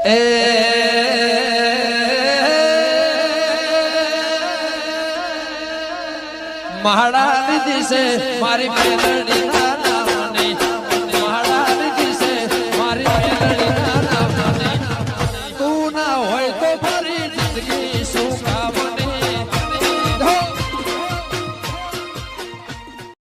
એ મહાડા લીધી છે મારી મેલડી ના નામની મહાડા લીધી છે મારી મેલડી ના નામની તું ના હોય તો